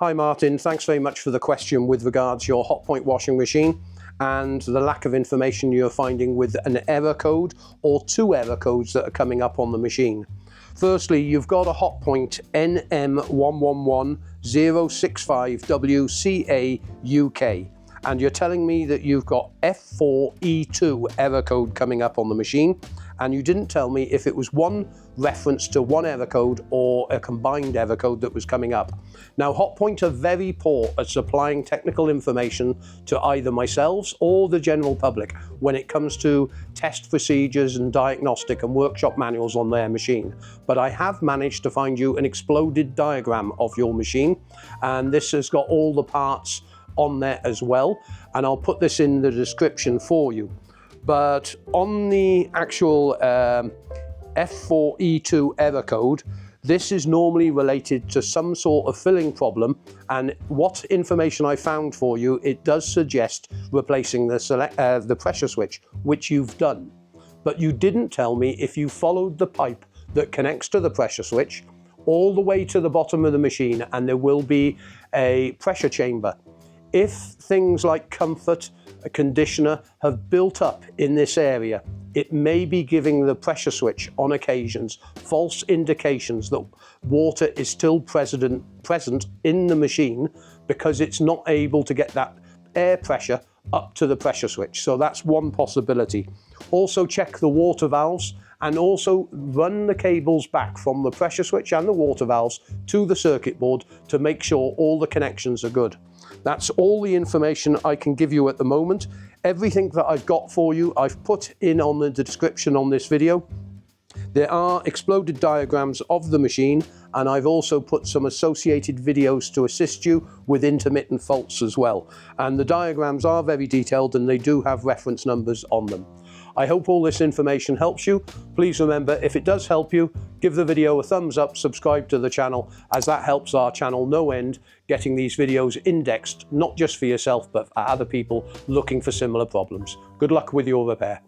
Hi Martin, thanks very much for the question with regards to your Hotpoint washing machine and the lack of information you're finding with an error code or two error codes that are coming up on the machine. Firstly, you've got a Hotpoint NM111065WCAUK and you're telling me that you've got F4E2 error code coming up on the machine, and you didn't tell me if it was one reference to one error code or a combined error code that was coming up. Now, Hotpoint are very poor at supplying technical information to either myself or the general public when it comes to test procedures and diagnostic and workshop manuals on their machine. But I have managed to find you an exploded diagram of your machine, and this has got all the parts on there as well, and I'll put this in the description for you. But on the actual F4E2 error code, this is normally related to some sort of filling problem, and what information I found for you, it does suggest replacing the pressure switch, which you've done. But you didn't tell me if you followed the pipe that connects to the pressure switch all the way to the bottom of the machine, and there will be a pressure chamber. If things like comfort, a conditioner have built up in this area, it may be giving the pressure switch on occasions false indications that water is still present in the machine because it's not able to get that air pressure up to the pressure switch. So that's one possibility. Also check the water valves and also run the cables back from the pressure switch and the water valves to the circuit board to make sure all the connections are good. That's all the information I can give you at the moment. Everything that I've got for you, I've put in on the description on this video. There are exploded diagrams of the machine, and I've also put some associated videos to assist you with intermittent faults as well. And the diagrams are very detailed and they do have reference numbers on them. I hope all this information helps you. Please remember, if it does help you, give the video a thumbs up, subscribe to the channel, as that helps our channel no end, getting these videos indexed, not just for yourself, but for other people looking for similar problems. Good luck with your repair.